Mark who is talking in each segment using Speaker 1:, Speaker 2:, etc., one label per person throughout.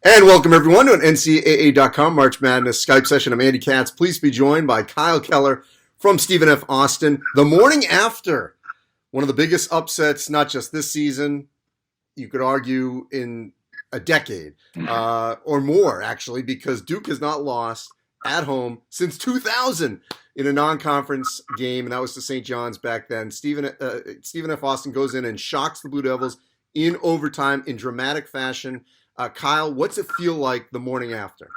Speaker 1: And welcome everyone to an NCAA.com March Madness Skype session. I'm Andy Katz. Please be joined by Kyle Keller from Stephen F. Austin. The morning after one of the biggest upsets, not just this season, you could argue in a decade or more, actually, because Duke has not lost at home since 2000 in a non-conference game, and that was to St. John's back then. Stephen F. Austin goes in and shocks the Blue Devils in overtime in dramatic fashion. Kyle, what's it feel like the morning after?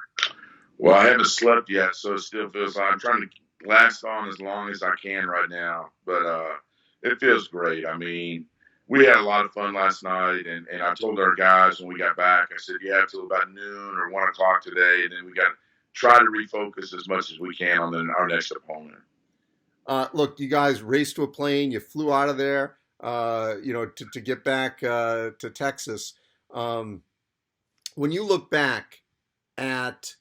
Speaker 2: Well, I haven't slept yet, so it still feels like I'm trying to last on as long as I can right now. But it feels great. I mean, we had a lot of fun last night, and I told our guys when we got back, I said, you have till about noon or 1 o'clock today, and then we got to try to refocus as much as we can on our next opponent.
Speaker 1: Look, you guys raced to a plane. You flew out of there, to get back to Texas. When you look back at,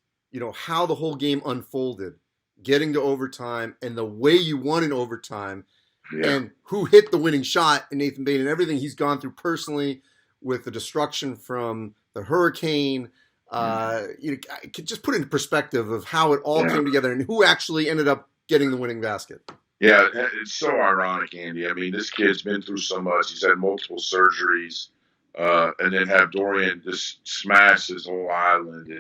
Speaker 1: how the whole game unfolded, getting to overtime and the way you won in overtime and who hit the winning shot in Nathan Bain and everything he's gone through personally with the destruction from the hurricane, just put into perspective of how it all came together and who actually ended up getting the winning basket.
Speaker 2: Yeah, it's so ironic, Andy. I mean, this kid's been through so much. He's had multiple surgeries. And then have Dorian just smash his whole island.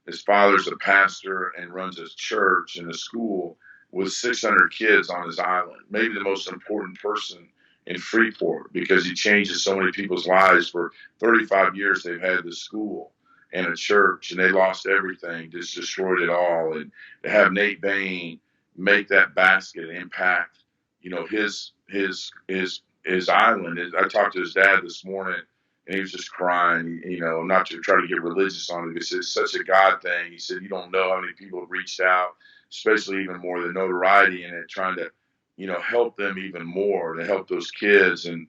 Speaker 2: His father's a pastor and runs a church and a school with 600 kids on his island. Maybe the most important person in Freeport because he changes so many people's lives. For 35 years, they've had this school and a church, and they lost everything, just destroyed it all. And to have Nate Bain make that basket and impact, his island. I talked to his dad this morning. And he was just crying, not to try to get religious on it. He said, it's such a God thing. He said, you don't know how many people have reached out, especially even more the notoriety in it, trying to, help them even more, to help those kids. And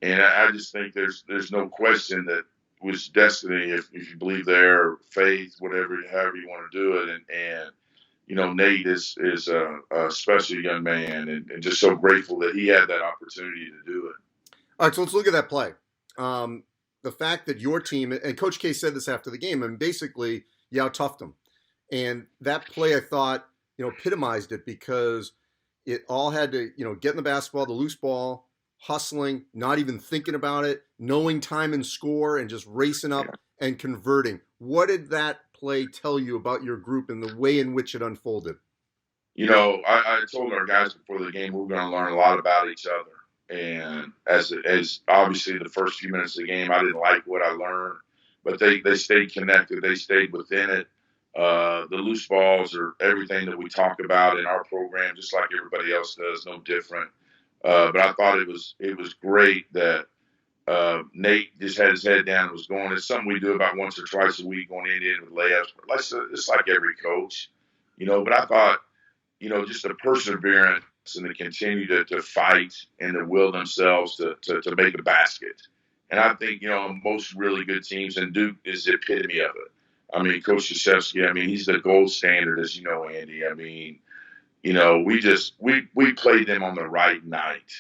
Speaker 2: I just think there's no question that was destiny, if you believe there, or faith, however you want to do it. And Nate is a special young man and just so grateful that he had that opportunity to do it.
Speaker 1: All right, so let's look at that play. The fact that your team, and Coach K said this after the game, and basically you out-toughed them. And that play, I thought, epitomized it because it all had to, get in the basketball, the loose ball, hustling, not even thinking about it, knowing time and score, and just racing up and converting. What did that play tell you about your group and the way in which it unfolded?
Speaker 2: I told our guys before the game we were going to learn a lot about each other. And as obviously the first few minutes of the game, I didn't like what I learned, but they stayed connected. They stayed within it. The loose balls are everything that we talk about in our program, just like everybody else does, no different. But I thought it was great that Nate just had his head down and was going. It's something we do about once or twice a week going in with layups. But it's like every coach, But I thought, just the perseverance and to continue to fight and to will themselves to make a basket. And I think, most really good teams, and Duke is the epitome of it. I mean, Coach Krzyzewski, he's the gold standard, as you know, Andy. We played them on the right night,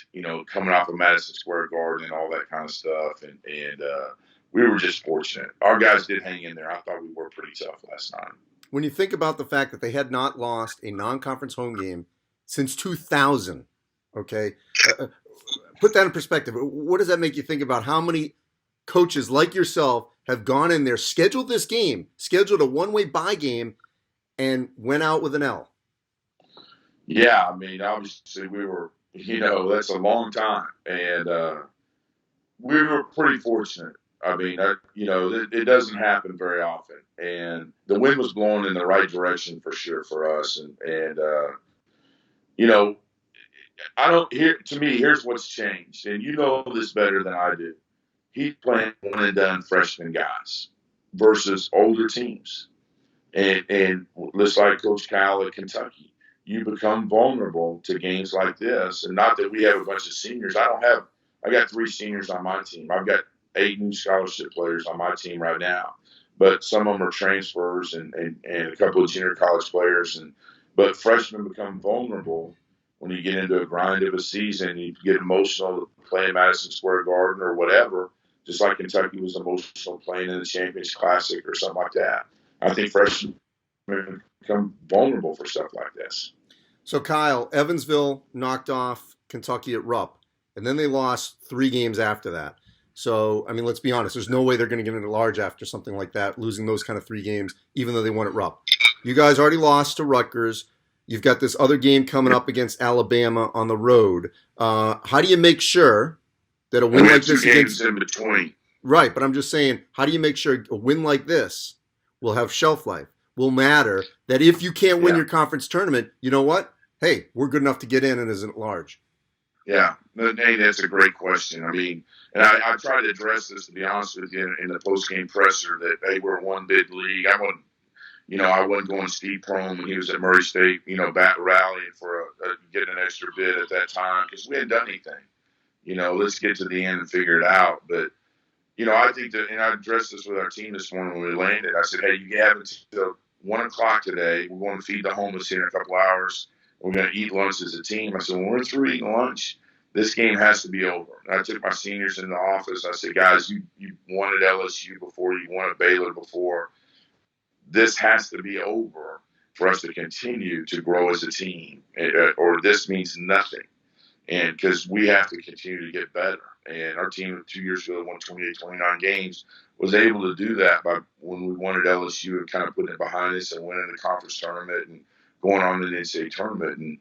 Speaker 2: coming off of Madison Square Garden and all that kind of stuff. And we were just fortunate. Our guys did hang in there. I thought we were pretty tough last night.
Speaker 1: When you think about the fact that they had not lost a non-conference home game since 2000, okay? Put that in perspective. What does that make you think about how many coaches like yourself have gone in there, scheduled this game, scheduled a one-way bye game, and went out with an L?
Speaker 2: Yeah, obviously we were, that's a long time. And we were pretty fortunate. It doesn't happen very often. And the wind was blowing in the right direction for sure for us. Here's what's changed. And you know this better than I do. He's playing one and done freshman guys versus older teams. And just like Coach Kyle at Kentucky, you become vulnerable to games like this. And not that we have a bunch of seniors. I got 3 seniors on my team. I've got 8 new scholarship players on my team right now. But some of them are transfers and a couple of junior college players. But freshmen become vulnerable when you get into a grind of a season. You get emotional playing Madison Square Garden or whatever. just like Kentucky was emotional playing in the Champions Classic or something like that. I think freshmen become vulnerable for stuff like this.
Speaker 1: So, Kyle, Evansville knocked off Kentucky at Rupp, and then they lost 3 games after that. So, I mean, let's be honest. There's no way they're going to get into large after something like that, losing those kind of 3 games, even though they won at Rupp. You guys already lost to Rutgers. You've got this other game coming up against Alabama on the road. How do you make sure that a win like this
Speaker 2: games in between?
Speaker 1: Right, but I'm just saying, how do you make sure a win like this will have shelf life, will matter, that if you can't win your conference tournament, you know what? Hey, we're good enough to get in and isn't large.
Speaker 2: Yeah, hey, that's a great question. I mean, and I tried to address this, to be honest with you, in the post-game presser that, hey, we're one bid league. I wasn't going Steve Prohm when he was at Murray State, bat rallying for getting an extra bid at that time because we hadn't done anything. Let's get to the end and figure it out. But, I think that, and I addressed this with our team this morning when we landed. I said, hey, you have until 1 o'clock today. We're going to feed the homeless here in a couple hours. We're going to eat lunch as a team. I said, when we're through eating lunch, this game has to be over. And I took my seniors in the office. I said, guys, you wanted LSU before, you wanted Baylor before. This has to be over for us to continue to grow as a team, or this means nothing. And because we have to continue to get better. And our team 2 years ago won 28, 29 games, was able to do that by when we wanted LSU and kind of putting it behind us and winning the conference tournament and going on to the NCAA tournament. And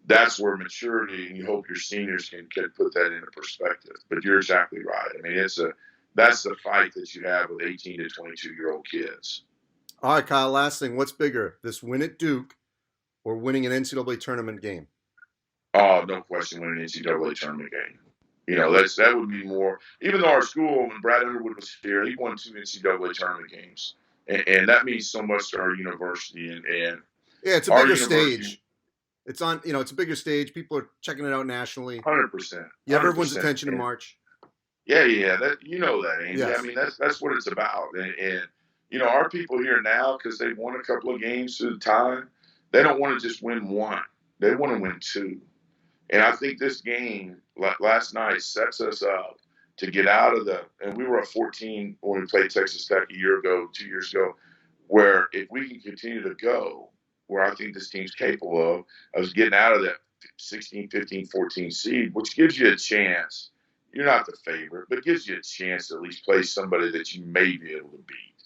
Speaker 2: that's where maturity, and you hope your seniors can put that into perspective. But you're exactly right. I mean, that's the fight that you have with 18 to 22-year-old kids.
Speaker 1: All right, Kyle, last thing. What's bigger, this win at Duke or winning an NCAA tournament game?
Speaker 2: Oh, no question, winning an NCAA tournament game. That would be more. Even though our school, when Brad Underwood was here, he won 2 NCAA tournament games, and that means so much to our university. And
Speaker 1: yeah, it's a bigger stage. It's on. It's a bigger stage. People are checking it out nationally.
Speaker 2: 100%.
Speaker 1: You have everyone's attention in March.
Speaker 2: Yeah. That Andy.
Speaker 1: Yes.
Speaker 2: I mean, that's what it's about. And our people here now, because they've won a couple of games through the time, they don't want to just win one. They want to win 2. And I think this game last night sets us up to get out of and we were at 14 when we played Texas Tech 2 years ago, where if we can continue to go, where I think this team's capable of getting out of that 16, 15, 14 seed, which gives you a chance. You're not the favorite, but gives you a chance to at least play somebody that you may be able to beat.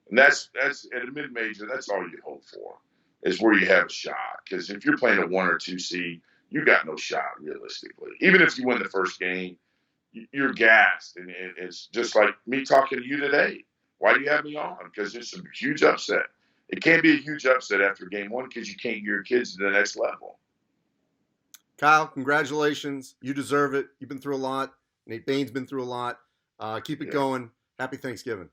Speaker 2: And that's at a mid-major, that's all you hope for, is where you have a shot. Because if you're playing a 1 or 2 seed, you got no shot realistically. Even if you win the first game, you're gassed. And it's just like me talking to you today. Why do you have me on? Because it's a huge upset. It can't be a huge upset after game 1 because you can't get your kids to the next level.
Speaker 1: Kyle, congratulations. You deserve it. You've been through a lot. Nate Bain's been through a lot. Keep it going. Happy Thanksgiving.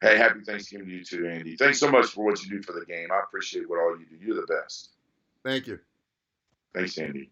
Speaker 2: Hey, happy Thanksgiving to you too, Andy. Thanks so much for what you do for the game. I appreciate what all you do. You're the best.
Speaker 1: Thank you.
Speaker 2: Thanks, Andy.